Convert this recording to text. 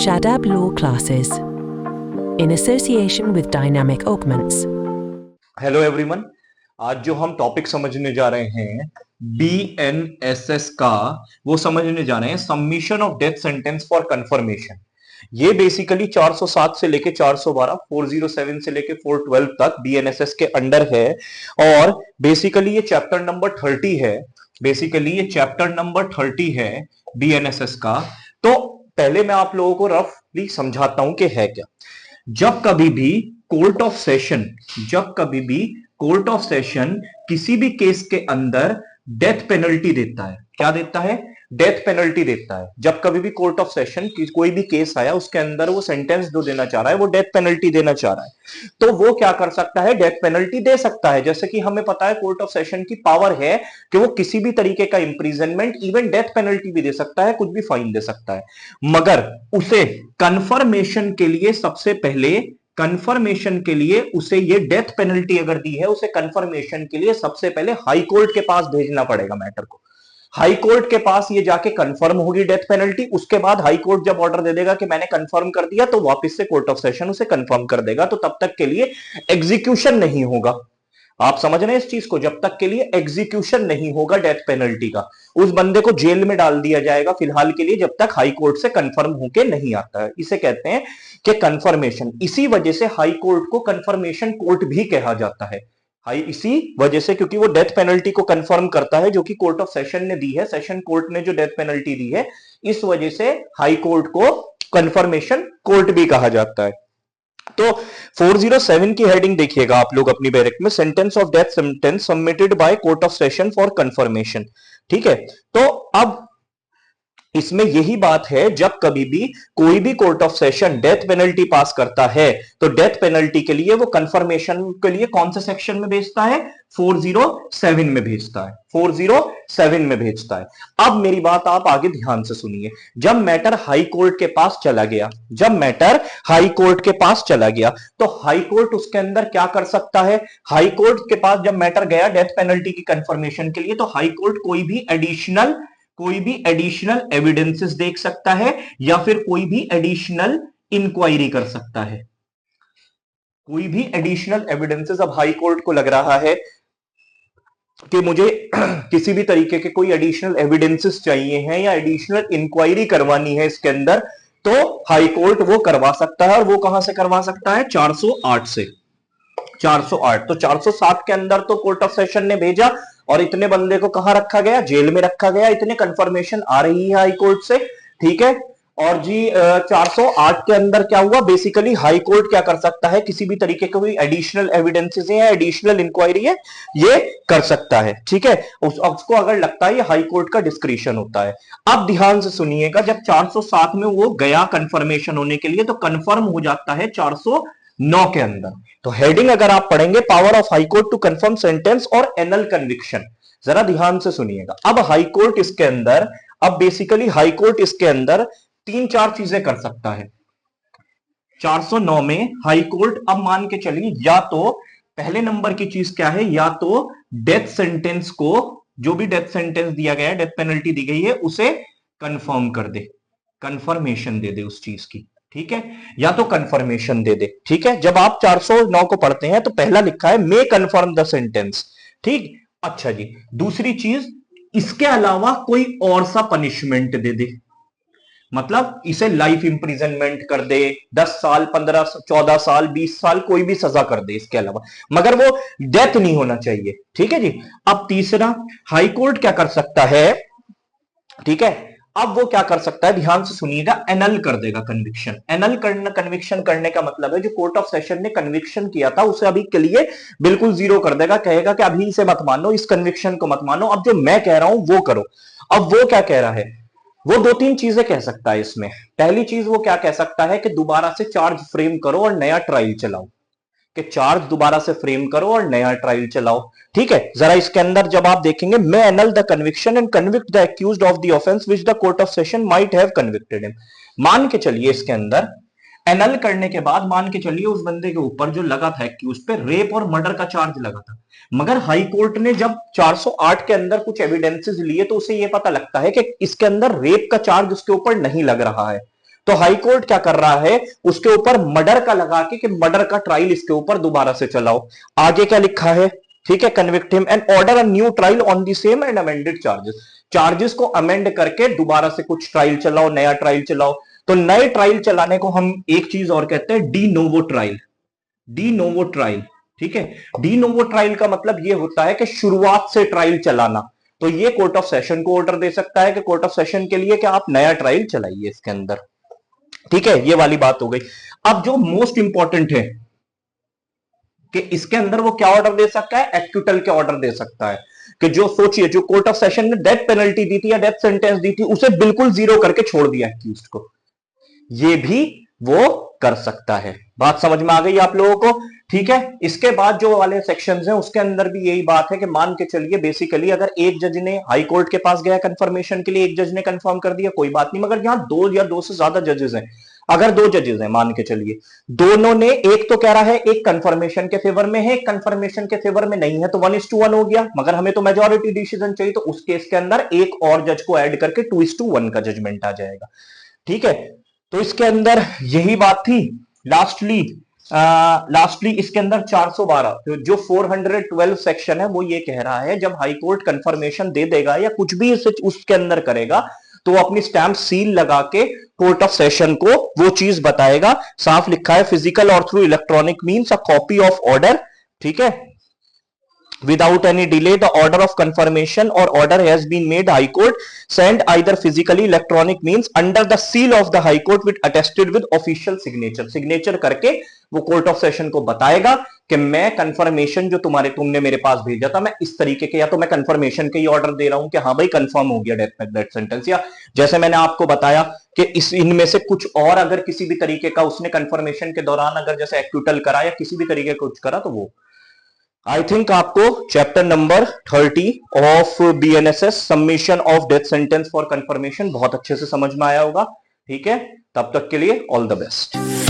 Shadab Law Classes in association with Dynamic Augments. Hello everyone, आज जो हम topic समझने जा रहे हैं BNSS का, वो समझने जा रहे हैं submission of death sentence for confirmation. ये बेसिकली 407 से लेके 412, 407 से लेके 412 तक BNSS के अंडर है और बेसिकली ये चैप्टर नंबर 30 है। बेसिकली ये चैप्टर नंबर 30 है BNSS का। तो पहले मैं आप लोगों को रफली समझाता हूं कि है क्या। जब कभी भी कोर्ट ऑफ सेशन किसी भी केस के अंदर डेथ पेनल्टी देता है, क्या देता है? डेथ पेनल्टी देता है। जब कभी भी कोर्ट ऑफ सेशन कोई भी केस आया, उसके अंदर वो सेंटेंस जो देना चाह रहा है, वो डेथ पेनल्टी देना चाह रहा है, तो वो क्या कर सकता है? डेथ पेनल्टी दे सकता है। जैसे कि हमें पता है कोर्ट ऑफ सेशन की पावर है कि वो किसी भी तरीके का इंप्रिजनमेंट, इवन डेथ पेनल्टी भी दे सकता है, कुछ भी फाइन दे सकता है। मगर उसे कंफर्मेशन के लिए उसे ये डेथ पेनल्टी अगर दी है, उसे कंफर्मेशन के लिए सबसे पहले हाई कोर्ट के पास भेजना पड़ेगा मैटर को। हाई कोर्ट के पास ये जाके कंफर्म होगी डेथ पेनल्टी। उसके बाद हाई कोर्ट जब ऑर्डर दे देगा कि मैंने कंफर्म कर दिया, तो वापस से कोर्ट ऑफ सेशन उसे कंफर्म कर देगा। तो तब तक के लिए एग्जीक्यूशन नहीं होगा। आप समझ रहे हैं इस चीज को? जब तक के लिए एग्जीक्यूशन नहीं होगा डेथ पेनल्टी का, उस बंदे को जेल में डाल दिया जाएगा फिलहाल के लिए, जब तक हाई कोर्ट से कंफर्म होके नहीं आता है। इसे कहते हैं कि कंफर्मेशन। इसी वजह से हाई कोर्ट को कंफर्मेशन कोर्ट भी कहा जाता है। इसी वजह से, क्योंकि वो डेथ पेनल्टी को कंफर्म करता है जो कि कोर्ट ऑफ सेशन ने दी है, सेशन कोर्ट ने जो डेथ पेनल्टी दी है, इस वजह से हाई कोर्ट को कंफर्मेशन कोर्ट भी कहा जाता है। तो 407 की हेडिंग देखिएगा आप लोग अपनी बैरक में, sentence of death sentence submitted by court of session for confirmation. ठीक है, तो अब इसमें यही बात है, जब कभी भी कोई भी court of session death penalty pass करता है, तो डेथ पेनल्टी के लिए वो कंफर्मेशन के लिए कौन से सेक्शन में भेजता है? 407 में भेजता है। 407 में भेजता है। अब मेरी बात आप आगे ध्यान से सुनिए। जब मैटर हाई कोर्ट के पास चला गया, तो हाई कोर्ट उसके अंदर क्या कर सकता है? हाई कोर्ट के पास जब मैटर गया डेथ पेनल्टी की कंफर्मेशन के लिए, तो हाई कोर्ट कोई भी एडिशनल एविडेंसेस देख सकता है, या फिर कोई भी एडिशनल इंक्वायरी कर सकता है। कोई भी एडिशनल एविडेंसेस, अब हाई कोर्ट को लग रहा है कि मुझे किसी भी तरीके के कोई एडिशनल एविडेंसेस चाहिए हैं या एडिशनल इंक्वायरी करवानी है इसके अंदर, तो हाई कोर्ट वो करवा सकता है। और वो कहां से करवा सकता है? 408 से। 408, तो 407 के अंदर तो कोर्ट ऑफ सेशन ने भेजा और इतने बंदे को कहां रखा गया? जेल में रखा गया। इतने कंफर्मेशन आ रही है हाई कोर्ट से। ठीक है, और जी 408 के अंदर क्या हुआ? बेसिकली हाई कोर्ट क्या कर सकता है? किसी भी तरीके का कोई एडिशनल एविडेंसेस है, एडिशनल इंक्वायरी है, ये कर सकता है। ठीक है, उसको अगर लगता है, ये हाई कोर्ट का डिस्क्रिशन होता है। अब ध्यान से सुनिएगा, जब 407 में वो गया कंफर्मेशन होने के लिए, तो कंफर्म हो जाता है 409 के अंदर। तो हेडिंग अगर आप पढ़ेंगे, power of high court to confirm sentence और एनल कन्विक्शन, जरा ध्यान से सुनिएगा। अब हाई कोर्ट इसके अंदर, अब बेसिकली हाई कोर्ट इसके अंदर 3-4 चीजें कर सकता है। 409 में हाई कोर्ट, अब मान के चलिए, या तो पहले नंबर की चीज क्या है? या तो डेथ सेंटेंस को, जो भी डेथ सेंटेंस दिया गया है, डेथ पेनल्टी दी गई है, उसे कंफर्म कर दे, कंफर्मेशन दे दे उस चीज की। ठीक है, या तो कंफर्मेशन दे दे। ठीक है, जब आप 409 को पढ़ते हैं तो पहला लिखा है मे कंफर्म द सेंटेंस। ठीक, अच्छा जी। दूसरी चीज, इसके अलावा कोई और सा पनिशमेंट दे दे, मतलब इसे लाइफ इंप्रिजनमेंट कर दे, 10 साल, 15, 14 साल, 20 साल, कोई भी सजा कर दे इसके अलावा, मगर वो डेथ नहीं होना चाहिए। ठीक है जी। अब तीसरा, हाई कोर्ट क्या कर सकता है? ठीक है, अब वो क्या कर सकता है? ध्यान से सुनिएगा, एनल कर देगा कन्विक्शन। कन्विक्शन करने का मतलब है, जो कोर्ट ऑफ सेशन ने कन्विक्शन किया था, उसे अभी के लिए बिल्कुल जीरो कर देगा। कहेगा कि अभी इसे मत मानो, इस कन्विक्शन को मत मानो, अब जो मैं कह रहा हूं वो करो। अब वो क्या कह रहा है? वो 2-3 चीजें कह सकता है इसमें। पहली चीज वो क्या कह सकता है कि दोबारा से चार्ज फ्रेम करो और नया ट्रायल चलाओ, कि चार्ज दोबारा से फ्रेम करो और नया ट्रायल चलाओ। ठीक है, जरा इसके अंदर जब आप देखेंगे, may annul the conviction and convict the accused of the offence which the court of session might have convicted him. मान के चलिए इसके अंदर एनल करने के बाद, मान के चलिए उस बंदे के ऊपर जो लगा था एक्यूज पे, रेप और मर्डर का चार्ज लगा था, मगर हाई कोर्ट ने जब 408 के अंदर कुछ एविडेंसेस लिए, तो उसे यह पता लगता है कि इसके अंदर रेप का चार्ज उसके ऊपर नहीं लग रहा है। तो हाई कोर्ट क्या कर रहा है, उसके ऊपर मर्डर का लगा के कि मर्डर का ट्रायल इसके ऊपर दोबारा से चलाओ। आगे क्या लिखा है, ठीक है, convict him and order a new trial on the same and amended charges. Charges को अमेंड करके दोबारा से कुछ ट्रायल चलाओ, नया ट्रायल चलाओ। तो नए ट्रायल चलाने को हम एक चीज और कहते हैं, de novo trial. De novo trial, ठीक है। डी नोवो ट्रायल का मतलब यह होता है कि शुरुआत से ट्रायल चलाना। तो ये कोर्ट ऑफ सेशन को ऑर्डर दे सकता है कि कोर्ट ऑफ सेशन के लिए कि आप नया ट्रायल चलाइए इसके अंदर, ठीक है। ये वाली बात हो गई। अब जो मोस्ट इंपॉर्टेंट है कि इसके अंदर वो क्या ऑर्डर दे सकता है, एक्यूटल के ऑर्डर दे सकता है कि जो सोचिए, जो कोर्ट ऑफ सेशन ने डेथ पेनल्टी दी थी या डेथ सेंटेंस दी थी, उसे बिल्कुल जीरो करके छोड़ दिया एक्यूज्ड को, ये भी वो कर सकता है। बात समझ में आ गई आप लोगों को, ठीक है। इसके बाद जो वाले सेक्शंस हैं उसके अंदर भी यही बात है कि मान के चलिए बेसिकली अगर एक जज ने हाई कोर्ट के पास गया कंफर्मेशन के लिए, एक जज ने कंफर्म कर दिया, कोई बात नहीं, मगर यहां दो या दो से ज्यादा जजेस हैं, अगर दो जजेस हैं मान के चलिए, दोनों ने, एक तो कह रहा है एक कंफर्मेशन के फेवर में है, एक कंफर्मेशन के फेवर में नहीं है, तो 1:1 हो गया, मगर हमें तो मेजॉरिटी डिसीजन चाहिए, तो उस केस के अंदर एक और जज को ऐड करके 2:1 का जजमेंट आ जाएगा, ठीक है। तो इसके अंदर यही बात थी। लास्टली इसके अंदर 412 जो 412 सेक्शन है वो ये कह रहा है जब हाई कोर्ट कंफर्मेशन दे देगा या कुछ भी इसे उसके अंदर करेगा तो वो अपनी स्टैंप सील लगा के कोर्ट ऑफ सेशन को वो चीज बताएगा। साफ लिखा है, फिजिकल और through electronic means a copy of order, ठीक है, without any delay the order of confirmation or order has been made high court send either physically electronic means under the seal of the high court with attested with official signature करके वो court of session को बताएगा कि मैं confirmation जो तुमने मेरे पास भेजा था, मैं इस तरीके के, या तो मैं कंफर्मेशन के ही ऑर्डर दे रहा हूं कि हाँ भाई कंफर्म हो गया डेथ सेंटेंस, या जैसे मैंने आपको बताया कि इस इनमें से कुछ और अगर किसी भी तरीके का उसने कंफर्मेशन के दौरान अगर जैसे एक्यूटल करा या किसी भी तरीके का कुछ करा तो वो। आई थिंक आपको chapter number 30 of BNSS submission of death sentence for confirmation बहुत अच्छे से समझ में आया होगा, ठीक है। तब तक के लिए ऑल द बेस्ट।